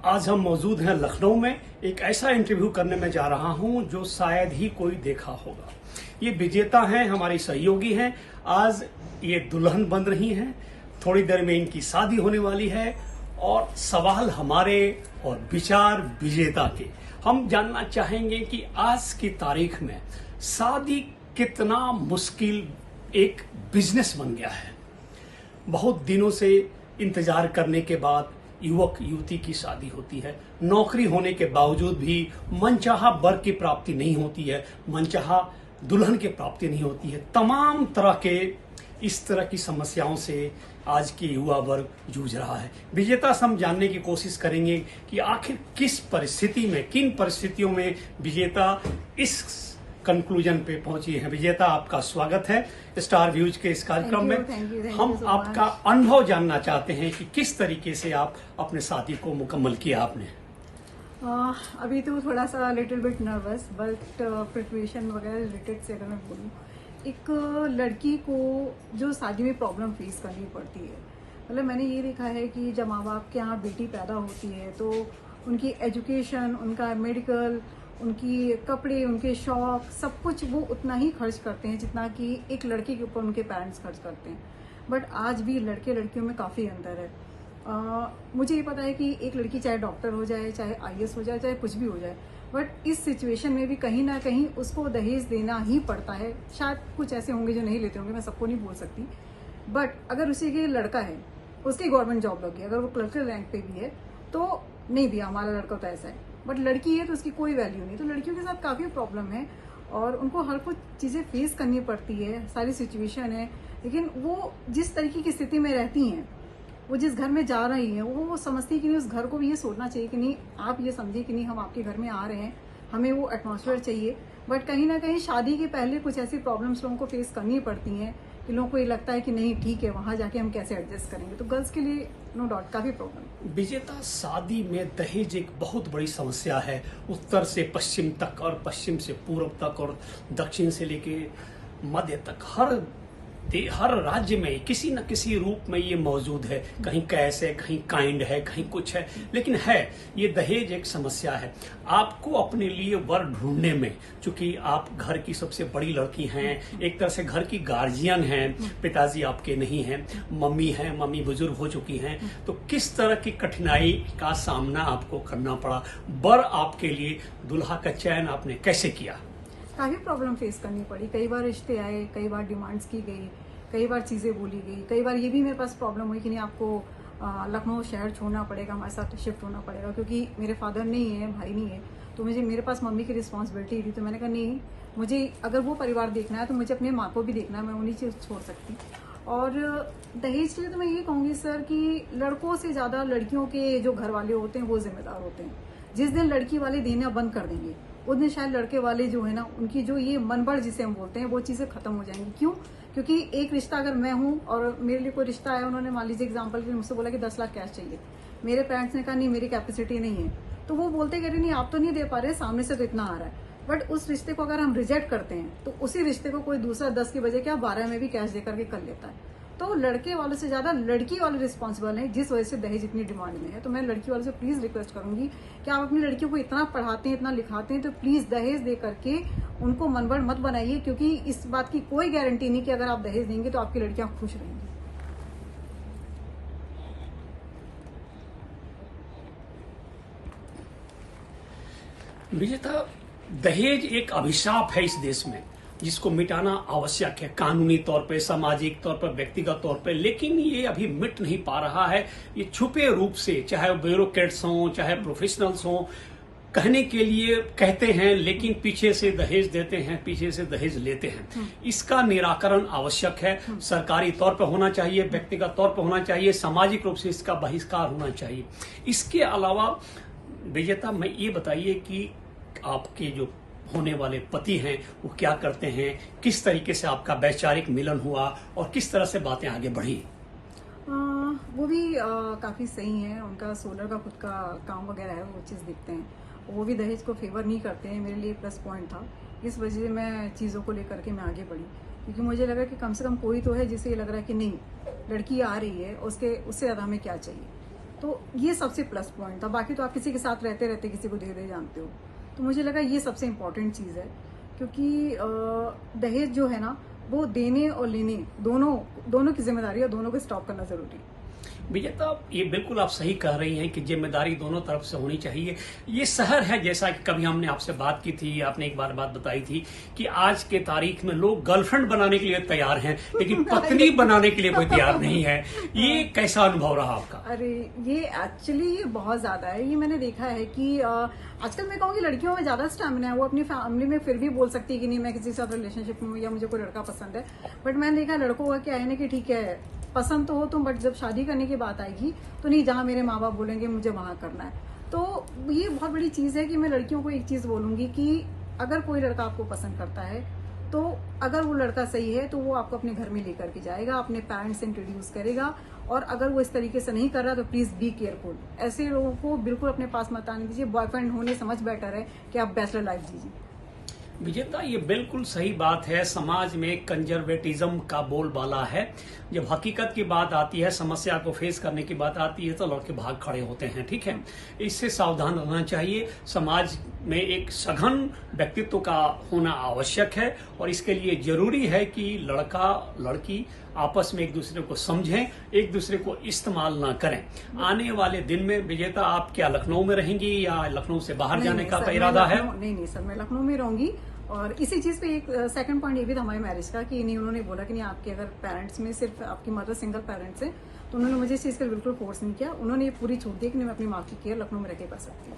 आज हम मौजूद हैं लखनऊ में। एक ऐसा इंटरव्यू करने में जा रहा हूं जो शायद ही कोई देखा होगा। ये विजेता हैं, हमारी सहयोगी हैं। आज ये दुल्हन बन रही हैं, थोड़ी देर में इनकी शादी होने वाली है और सवाल हमारे और विचार विजेता के। हम जानना चाहेंगे कि आज की तारीख में शादी कितना मुश्किल एक बिजनेस बन गया है। बहुत दिनों से इंतजार करने के बाद युवक युवती की शादी होती है। नौकरी होने के बावजूद भी मनचाहा वर की प्राप्ति नहीं होती है, मनचाहा दुल्हन की प्राप्ति नहीं होती है। तमाम तरह के इस तरह की समस्याओं से आज के युवा वर्ग जूझ रहा है। विजेता से हम जानने की कोशिश करेंगे कि आखिर किस परिस्थिति में, किन परिस्थितियों में विजेता इस कंक्लूजन पे पहुंची है। विजेता, आपका स्वागत है स्टार व्यूज के इस कार्यक्रम में। हम आपका अनुभव जानना चाहते हैं कि किस तरीके से आप अपने शादी को मुकम्मल किया आपने। अभी तो थोड़ा सा little bit nervous, but preparation वगैरह रिलेटेड से अगर मैं बोलूँ, एक लड़की को जो शादी में प्रॉब्लम फेस करनी पड़ती है, मतलब मैंने ये देखा है कि जब माँ बाप के यहाँ बेटी पैदा होती है तो उनकी एजुकेशन, उनका मेडिकल, उनकी कपड़े, उनके शौक, सब कुछ वो उतना ही खर्च करते हैं जितना कि एक लड़के के ऊपर उनके पेरेंट्स खर्च करते हैं। बट आज भी लड़के लड़कियों में काफ़ी अंतर है। मुझे ये पता है कि एक लड़की चाहे डॉक्टर हो जाए, चाहे आईएएस हो जाए, चाहे कुछ भी हो जाए, बट इस सिचुएशन में भी कहीं ना कहीं उसको दहेज देना ही पड़ता है। शायद कुछ ऐसे होंगे जो नहीं लेते होंगे, मैं सबको नहीं बोल सकती, बट अगर उसी के लड़का है, उसकी गवर्नमेंट जॉब लगी, अगर वो क्लर्कल रैंक पे भी है तो नहीं दिया, हमारा लड़का तो ऐसा है। बट लड़की है तो उसकी कोई वैल्यू नहीं। तो लड़कियों के साथ काफ़ी प्रॉब्लम है और उनको हर कुछ चीज़ें फेस करनी पड़ती है, सारी सिचुएशन है। लेकिन वो जिस तरीके की स्थिति में रहती हैं, वो जिस घर में जा रही हैं, वो समझती है कि नहीं, उस घर को भी ये सोचना चाहिए कि नहीं, आप ये समझिए कि नहीं, हम आपके घर में आ रहे हैं, हमें वो एटमॉस्फेयर चाहिए। बट कहीं ना कहीं शादी के पहले कुछ ऐसी प्रॉब्लम्स लोगों को फेस करनी पड़ती हैं कि लोगों को ये लगता है कि नहीं ठीक है, वहाँ जाके हम कैसे एडजस्ट करेंगे। तो गर्ल्स के लिए नो डाउट काफ़ी प्रॉब्लम। विजेता, शादी में दहेज एक बहुत बड़ी समस्या है। उत्तर से पश्चिम तक और पश्चिम से पूर्व तक और दक्षिण से लेके मध्य तक हर राज्य में किसी न किसी रूप में ये मौजूद है। कहीं कैश है, कहीं काइंड है, कहीं कुछ है, लेकिन है ये दहेज एक समस्या है। आपको अपने लिए वर ढूंढने में, चूंकि आप घर की सबसे बड़ी लड़की हैं, एक तरह से घर की गार्जियन हैं, पिताजी आपके नहीं हैं, मम्मी बुजुर्ग हो चुकी हैं, तो किस तरह की कठिनाई का सामना आपको करना पड़ा? वर आपके लिए, दुल्हा का चयन आपने कैसे किया? काफ़ी प्रॉब्लम फेस करनी पड़ी। कई बार रिश्ते आए, कई बार डिमांड्स की गई, कई बार चीज़ें बोली गई, कई बार ये भी मेरे पास प्रॉब्लम हुई कि नहीं, आपको लखनऊ शहर छोड़ना पड़ेगा, हमारे साथ शिफ्ट होना पड़ेगा, क्योंकि मेरे फादर नहीं है, भाई नहीं है, तो मेरे पास मम्मी की रिस्पॉन्सिबिलिटी थी। तो मैंने कहा नहीं, मुझे अगर वो परिवार देखना है तो मुझे अपने माँ को भी देखना है, मैं उन्हीं से छोड़ सकती। और दहेज के लिए तो मैं ये कहूँगी सर कि लड़कों से ज़्यादा लड़कियों के जो घर वाले होते हैं वो जिम्मेदार होते हैं। जिस दिन लड़की वाले देना बंद कर देंगे उस दिन शायद लड़के वाले जो है ना, उनकी जो ये मनबड़ जिसे हम बोलते हैं, वो चीज़ें खत्म हो जाएंगी। क्यों? क्योंकि एक रिश्ता अगर मैं हूँ और मेरे लिए कोई रिश्ता आया, उन्होंने मान लीजिए एग्जाम्पल के लिए मुझसे बोला कि 10 लाख कैश चाहिए, मेरे पेरेंट्स ने कहा नहीं, मेरी कैपेसिटी नहीं है, तो वो बोलते कह रहे नहीं, आप तो नहीं दे पा रहे, सामने से तो इतना आ रहा है। बट उस रिश्ते को अगर हम रिजेक्ट करते हैं तो उसी रिश्ते को कोई दूसरा 10 की बजाय क्या 12 में भी कैश दे करके कर लेता है। तो लड़के वालों से ज़्यादा लड़की वाले रिस्पॉन्सिबल हैं, जिस वजह से दहेज इतनी डिमांड में है। तो मैं लड़की वालों से प्लीज़ रिक्वेस्ट करूंगी कि आप अपनी लड़कियों को इतना पढ़ाते हैं, इतना लिखाते हैं, तो प्लीज़ दहेज दे करके उनको मनबड़ मत बनाइए, क्योंकि इस बात की कोई गारंटी नहीं कि अगर आप दहेज देंगे तो आपकी लड़कियां खुश रहेंगी। विजेता, दहेज एक अभिशाप है इस देश में जिसको मिटाना आवश्यक है, कानूनी तौर पे, सामाजिक तौर पर, व्यक्तिगत तौर पे, लेकिन ये अभी मिट नहीं पा रहा है। ये छुपे रूप से, चाहे ब्यूरोक्रेट्स हों, चाहे प्रोफेशनल्स हों, कहने के लिए कहते हैं लेकिन पीछे से दहेज देते हैं, पीछे से दहेज लेते हैं। इसका निराकरण आवश्यक है। सरकारी तौर पर होना चाहिए, व्यक्तिगत तौर पर होना चाहिए, सामाजिक रूप से इसका बहिष्कार होना चाहिए। इसके अलावा विजेता, मैं ये बताइए कि आपके जो होने वाले पति हैं वो क्या करते हैं, किस तरीके से आपका वैचारिक मिलन हुआ और किस तरह से बातें आगे बढ़ी? वो भी काफ़ी सही है, उनका सोलर का खुद का काम वगैरह है, वो चीज़ देखते हैं। वो भी दहेज को फेवर नहीं करते हैं, मेरे लिए प्लस पॉइंट था। इस वजह से मैं चीज़ों को लेकर के मैं आगे बढ़ी, क्योंकि मुझे लगा कि कम से कम कोई तो है जिसे ये लग रहा है कि नहीं, लड़की आ रही है, उससे ज़्यादा हमें क्या चाहिए। तो ये सबसे प्लस पॉइंट था। बाकी तो आप किसी के साथ रहते रहते किसी को दे जानते हो, तो मुझे लगा ये सबसे इम्पोर्टेंट चीज़ है, क्योंकि दहेज जो है ना वो देने और लेने दोनों की जिम्मेदारी है, दोनों को स्टॉप करना जरूरी है। विजेता, ये बिल्कुल आप सही कह रही हैं कि जिम्मेदारी दोनों तरफ से होनी चाहिए। ये शहर है, जैसा कि कभी हमने आपसे बात की थी, आपने एक बार बात बताई थी कि आज के तारीख में लोग गर्लफ्रेंड बनाने के लिए तैयार हैं, लेकिन पत्नी बनाने के लिए कोई तैयार नहीं है। ये कैसा अनुभव रहा आपका? अरे ये एक्चुअली बहुत ज्यादा है। ये मैंने देखा है कि आजकल मैं कहूँगी लड़कियों में ज्यादा स्टैमिना है, वो अपनी फैमिली में फिर भी बोल सकती है कि नहीं मैं किसी के साथ रिलेशनशिप में हूँ या मुझे कोई लड़का पसंद है। बट मैंने देखा लड़कों का क्या है ना कि ठीक है पसंद तो हो तुम, बट जब शादी करने की बात आएगी तो नहीं, जहाँ मेरे माँ बाप बोलेंगे मुझे वहां करना है। तो ये बहुत बड़ी चीज है कि मैं लड़कियों को एक चीज बोलूंगी कि अगर कोई लड़का आपको पसंद करता है तो अगर वो लड़का सही है तो वो आपको अपने घर में लेकर के जाएगा, अपने पेरेंट्स से इंट्रोड्यूस करेगा, और अगर वो इस तरीके से नहीं कर रहा तो प्लीज बी केयरफुल। ऐसे लोगों को बिल्कुल अपने पास मत आने दीजिए। बॉयफ्रेंड होने से मच बेटर है कि आप बैचलर लाइफ जीजिए। विजेता, ये बिल्कुल सही बात है। समाज में कंजर्वेटिज्म का बोलबाला है। जब हकीकत की बात आती है, समस्या को फेस करने की बात आती है, तो लड़के भाग खड़े होते हैं। ठीक है, इससे सावधान रहना चाहिए। समाज में एक सघन व्यक्तित्व का होना आवश्यक है, और इसके लिए जरूरी है कि लड़का लड़की आपस में एक दूसरे को समझें, एक दूसरे को इस्तेमाल ना करें। आने वाले दिन में विजेता, आप क्या लखनऊ में रहेंगी या लखनऊ से बाहर जाने का इरादा है? नहीं सर, मैं लखनऊ में रहूंगी। और इसी चीज पे एक सेकंड पॉइंट ये भी था हमारी मैरिज का कि नहीं, उन्होंने बोला कि नहीं आपके अगर पेरेंट्स में सिर्फ आपकी मदर सिंगल पेरेंट्स है, तो उन्होंने मुझे इस चीज का बिल्कुल फोर्स नहीं किया। उन्होंने ये पूरी छूट दी कि मैं अपनी माँ की केयर लखनऊ में रह के कर सकती हूँ।